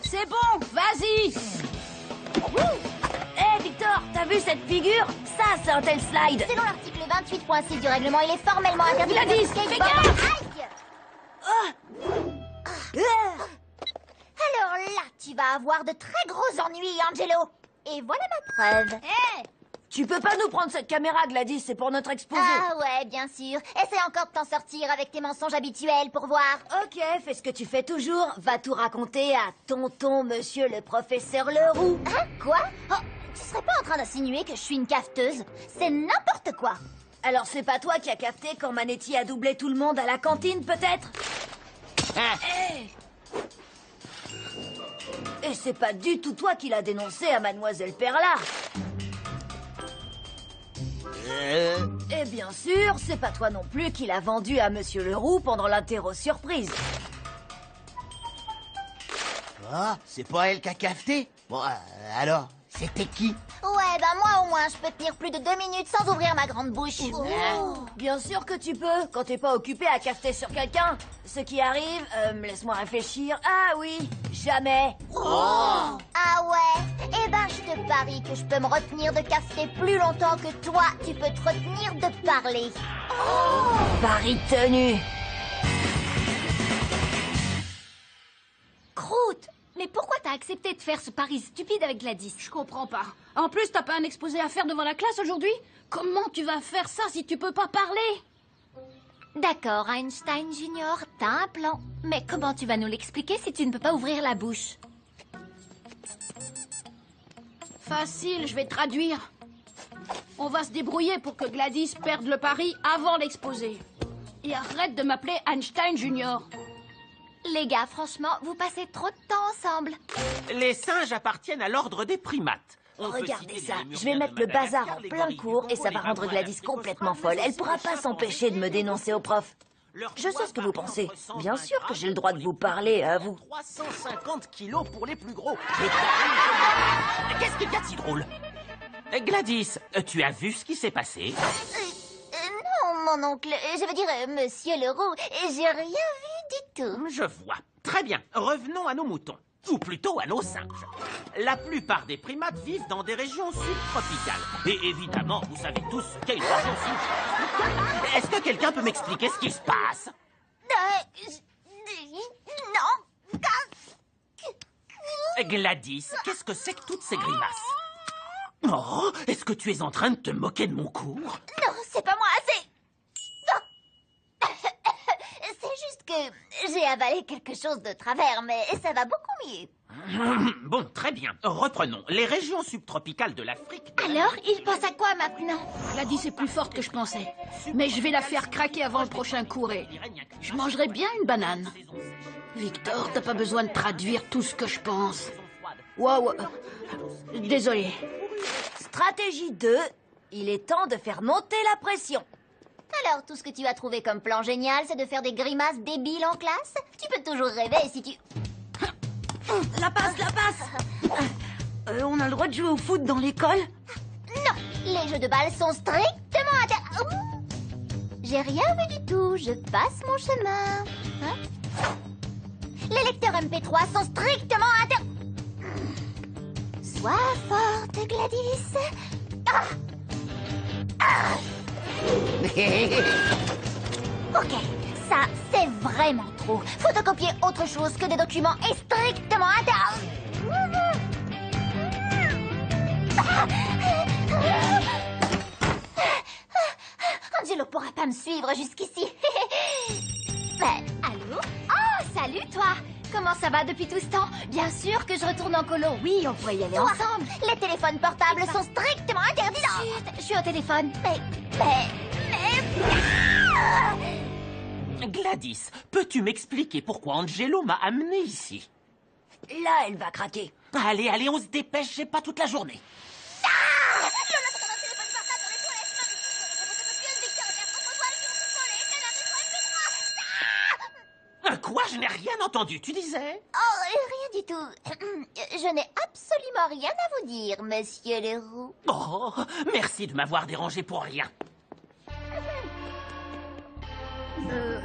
C'est bon, vas-y. Hé, Victor, t'as vu cette figure? Ça, c'est un tel slide. Selon l'article 28.6 du règlement, il est formellement interdit de Gladys, skateboard. fais gaffe. Aïe! Alors là, tu vas avoir de très gros ennuis, Angelo. Et voilà ma preuve. Hé, tu peux pas nous prendre cette caméra, Gladys, c'est pour notre exposé. Ah ouais, bien sûr. Essaie encore de t'en sortir avec tes mensonges habituels pour voir. Ok, fais ce que tu fais toujours. Va tout raconter à tonton monsieur le professeur Leroux. Hein? Quoi? Oh, tu serais pas en train d'insinuer que je suis une cafeteuse? C'est n'importe quoi. Alors c'est pas toi qui as capté quand Manetti a doublé tout le monde à la cantine, peut-être? Hey. Et c'est pas du tout toi qui l'as dénoncé à Mademoiselle Perla. Et bien sûr, c'est pas toi non plus qui l'a vendu à Monsieur Leroux pendant l'interro surprise. Ah, c'est pas elle qui a cafeté? Bon, alors, c'était qui? Ouais, bah moi au moins, je peux tenir plus de 2 minutes sans ouvrir ma grande bouche. Bien sûr que tu peux, quand t'es pas occupé à cafeter sur quelqu'un. Ce qui arrive, laisse-moi réfléchir. Ah oui, jamais. Ah ouais? Eh ben, je te parie que je peux me retenir de cafeter plus longtemps que toi, tu peux te retenir de parler. Pari tenu. Croûte, mais pourquoi t'as accepté de faire ce pari stupide avec Gladys? Je comprends pas. En plus, t'as pas un exposé à faire devant la classe aujourd'hui? Comment tu vas faire ça si tu peux pas parler? D'accord, Einstein Junior, t'as un plan. Mais comment tu vas nous l'expliquer si tu ne peux pas ouvrir la bouche? Facile, je vais traduire. On va se débrouiller pour que Gladys perde le pari avant l'exposé. Et arrête de m'appeler Einstein Junior. Les gars, franchement, vous passez trop de temps ensemble. Les singes appartiennent à l'ordre des primates. On peut Regardez citer ça, les je vais lémuriens mettre de le Madagascar, bazar en les plein gorilles du cours et Congo, ça va les rendre babouins Gladys d'Afrique complètement australe, folle. mais Elle aussi pourra les pas s'empêcher de me dénoncer au prof. Leur Je sais poids ce que vous varie pensez. entre 120 Bien sûr que j'ai le grammes droit de pour vous les parler, à vous. 350 kilos pour les plus gros. Qu'est-ce qu'il y a de si drôle? Gladys, tu as vu ce qui s'est passé? Non, mon oncle, je veux dire, monsieur Leroux, j'ai rien vu du tout. Je vois. Très bien, revenons à nos moutons. Ou plutôt à nos singes. La plupart des primates vivent dans des régions subtropicales. Et évidemment, vous savez tous ce qu'est une région subtropicale. Est-ce que quelqu'un peut m'expliquer ce qui se passe? Non. Gladys, qu'est-ce que c'est que toutes ces grimaces? Oh, est-ce que tu es en train de te moquer de mon cours? Non, c'est pas moi, c'est... Non. C'est juste que j'ai avalé quelque chose de travers, mais ça va beaucoup mieux. Bon, très bien. Reprenons. Les régions subtropicales de l'Afrique... Alors, il pense à quoi maintenant? Gladys est plus forte que je pensais. Mais je vais la faire craquer avant le prochain cours et je mangerai bien une banane. Victor, t'as pas besoin de traduire tout ce que je pense. Wow. Désolé. Stratégie 2, il est temps de faire monter la pression. Alors, tout ce que tu as trouvé comme plan génial, c'est de faire des grimaces débiles en classe? Tu peux toujours rêver si tu... La passe, la passe. On a le droit de jouer au foot dans l'école? Non, les jeux de balle sont strictement J'ai rien vu du tout, je passe mon chemin. Hein? Les lecteurs MP3 sont strictement Sois forte, Gladys. Ok, ça, c'est vraiment trop. Photocopier autre chose que des documents est strictement Angelo pourra pas me suivre jusqu'ici. Allô? Oh, salut toi! Comment ça va depuis tout ce temps? Bien sûr que je retourne en colo. Oui, on pourrait y aller ensemble. Les téléphones portables sont strictement interdits. Chut, je suis au téléphone. Gladys, peux-tu m'expliquer pourquoi Angelo m'a amené ici? Là, elle va craquer. Allez, allez, on se dépêche, j'ai pas toute la journée. Quoi? Je n'ai rien entendu, tu disais? Oh, rien du tout. Je n'ai absolument rien à vous dire, monsieur Leroux. Oh, merci de m'avoir dérangé pour rien.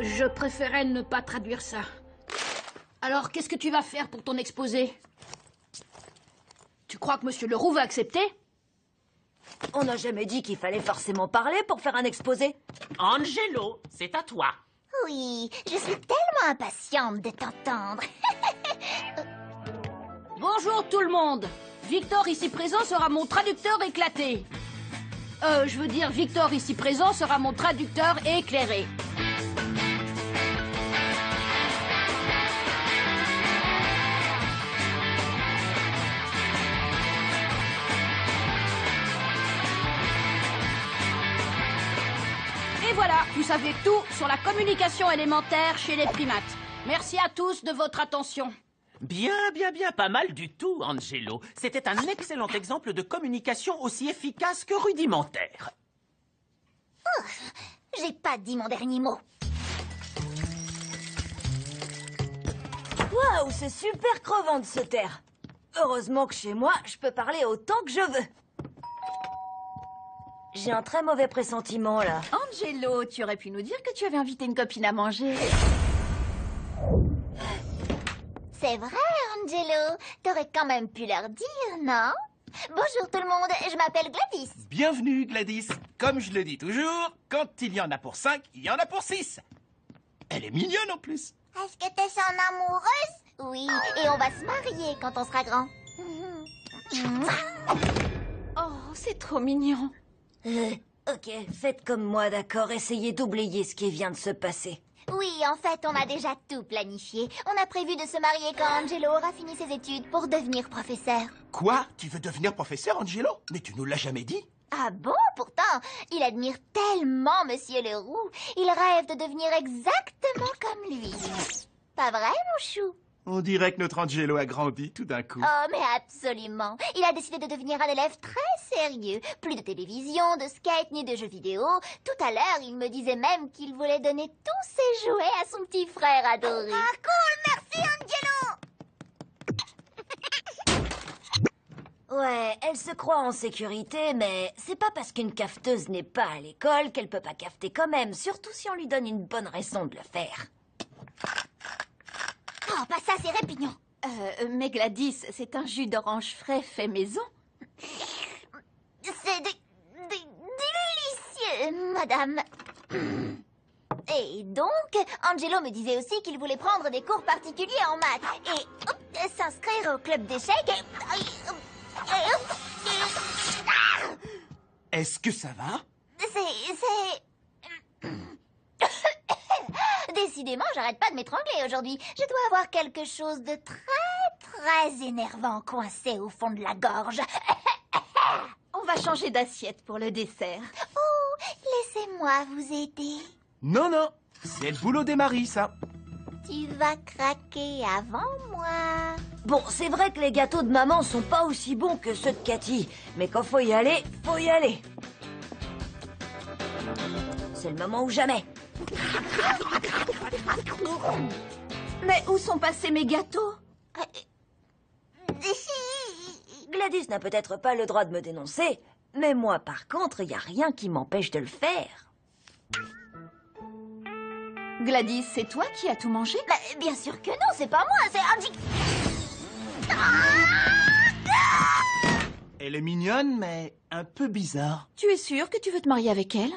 Je préférais ne pas traduire ça. Alors, qu'est-ce que tu vas faire pour ton exposé? Tu crois que Monsieur Leroux va accepter? On n'a jamais dit qu'il fallait forcément parler pour faire un exposé. Angelo, c'est à toi. Oui, je suis tellement impatiente de t'entendre. Bonjour tout le monde. Victor ici présent sera mon traducteur éclaté. Je veux dire, Victor ici présent sera mon traducteur éclairé. Et voilà, vous savez tout sur la communication élémentaire chez les primates. Merci à tous de votre attention. Bien, pas mal du tout, Angelo. C'était un excellent exemple de communication aussi efficace que rudimentaire. J'ai pas dit mon dernier mot. Waouh, c'est super crevant de se taire. Heureusement que chez moi, je peux parler autant que je veux. J'ai un très mauvais pressentiment, là. Angelo, tu aurais pu nous dire que tu avais invité une copine à manger. C'est vrai, Angelo. T'aurais quand même pu leur dire, non? Bonjour tout le monde, je m'appelle Gladys. Bienvenue, Gladys. Comme je le dis toujours, quand il y en a pour 5, il y en a pour 6. Elle est mignonne en plus. Est-ce que t'es son amoureuse? Oui, et on va se marier quand on sera grand. Oh, c'est trop mignon. Ok, faites comme moi, d'accord. Essayez d'oublier ce qui vient de se passer. Oui, en fait, on a déjà tout planifié. On a prévu de se marier quand Angelo aura fini ses études pour devenir professeur. Quoi? Tu veux devenir professeur, Angelo? Mais tu nous l'as jamais dit. Ah bon? Pourtant, il admire tellement Monsieur Leroux. Il rêve de devenir exactement comme lui. Pas vrai, mon chou? On dirait que notre Angelo a grandi tout d'un coup. Oh, mais absolument. Il a décidé de devenir un élève très sérieux. Plus de télévision, de skate, ni de jeux vidéo. Tout à l'heure, il me disait même qu'il voulait donner tous ses jouets à son petit frère adoré. Ah, cool! Merci, Angelo! Ouais, elle se croit en sécurité, mais c'est pas parce qu'une cafeteuse n'est pas à l'école qu'elle peut pas cafeter quand même, surtout si on lui donne une bonne raison de le faire. Oh, pas ça, c'est répugnant. Mais Gladys, c'est un jus d'orange frais fait maison. C'est délicieux, madame. Et donc, Angelo me disait aussi qu'il voulait prendre des cours particuliers en maths et s'inscrire au club d'échecs. Est-ce que ça va? Décidément, j'arrête pas de m'étrangler aujourd'hui. Je dois avoir quelque chose de très énervant coincé au fond de la gorge. On va changer d'assiette pour le dessert. Oh, laissez-moi vous aider. Non, non. C'est le boulot des maris, ça. Tu vas craquer avant moi. Bon, c'est vrai que les gâteaux de maman sont pas aussi bons que ceux de Cathy, mais quand faut y aller, faut y aller. C'est le moment ou jamais. Mais où sont passés mes gâteaux? Gladys n'a peut-être pas le droit de me dénoncer, mais moi, par contre, il n'y a rien qui m'empêche de le faire. Gladys, c'est toi qui as tout mangé? Bah, bien sûr que non, c'est pas moi, c'est Angie. Elle est mignonne, mais un peu bizarre. Tu es sûr que tu veux te marier avec elle?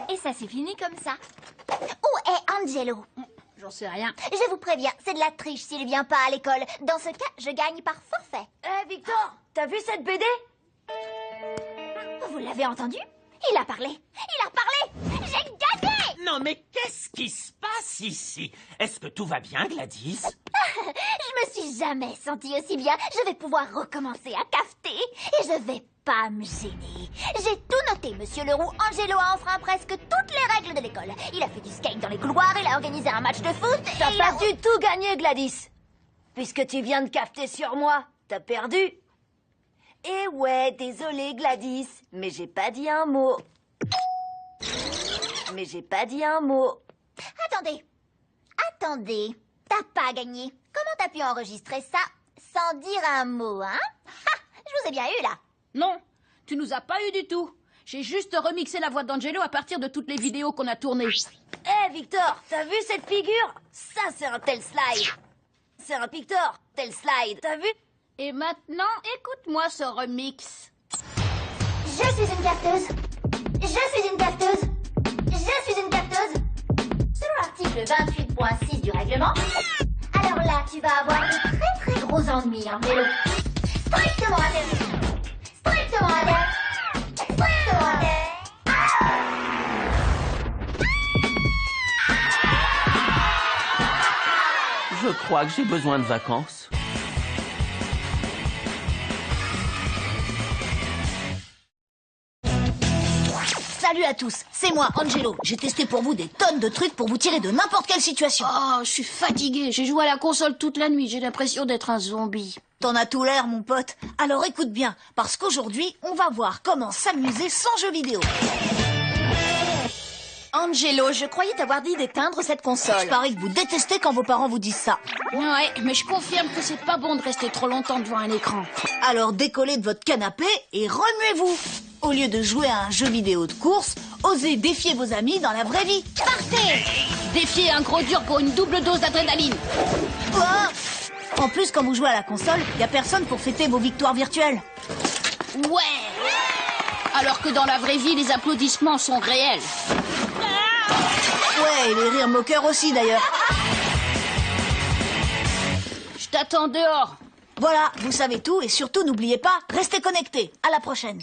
Et ça s'est fini comme ça. Où est Angelo? J'en sais rien. Je vous préviens, c'est de la triche s'il vient pas à l'école. Dans ce cas, je gagne par forfait. Victor, t'as vu cette BD? Vous l'avez entendu? Il a parlé. Il a parlé. J'ai gagné. Non, mais qu'est-ce qui se passe ici? Est-ce que tout va bien, Gladys? Je me suis jamais sentie aussi bien. Je vais pouvoir recommencer à cafeter et je vais pas me gêner. J'ai tout noté, Monsieur Leroux. Angelo a enfreint presque toutes les règles de l'école. Il a fait du skate dans les couloirs, il a organisé un match de foot. T'as et il pas a... du tout gagné, Gladys. Puisque tu viens de cafeter sur moi, t'as perdu. Eh ouais, désolé, Gladys, mais j'ai pas dit un mot. Attendez. T'as pas gagné. Comment t'as pu enregistrer ça sans dire un mot, hein? Ha! Je vous ai bien eu, là. Non, tu nous as pas eu du tout. J'ai juste remixé la voix d'Angelo à partir de toutes les vidéos qu'on a tournées. Hé, Victor, t'as vu cette figure? Ça, c'est un tel slide. C'est un Victor, tel slide. T'as vu? Et maintenant, écoute-moi ce remix. Je suis une cafeteuse. Je suis une cafeteuse. Je suis une cafeteuse. Selon l'article 28.6 du règlement, alors là, tu vas avoir de très très gros ennuis, Angelo. Strictement interdit. Strictement interdit. Strictement interdit. Je crois que j'ai besoin de vacances. Salut à tous, c'est moi, Angelo. J'ai testé pour vous des tonnes de trucs pour vous tirer de n'importe quelle situation. Oh, je suis fatiguée. J'ai joué à la console toute la nuit. J'ai l'impression d'être un zombie. T'en as tout l'air, mon pote. Alors écoute bien, parce qu'aujourd'hui, on va voir comment s'amuser sans jeux vidéo. Angelo, je croyais t'avoir dit d'éteindre cette console. Je parie que vous détestez quand vos parents vous disent ça. Ouais, mais je confirme que c'est pas bon de rester trop longtemps devant un écran. Alors décollez de votre canapé et remuez-vous. Au lieu de jouer à un jeu vidéo de course, osez défier vos amis dans la vraie vie. Partez! Défier un gros dur pour une double dose d'adrénaline. Quoi? En plus, quand vous jouez à la console, y a personne pour fêter vos victoires virtuelles. Ouais! Alors que dans la vraie vie, les applaudissements sont réels. Ouais, et les rires moqueurs aussi d'ailleurs. Je t'attends dehors. Voilà, vous savez tout et surtout n'oubliez pas, restez connectés. À la prochaine.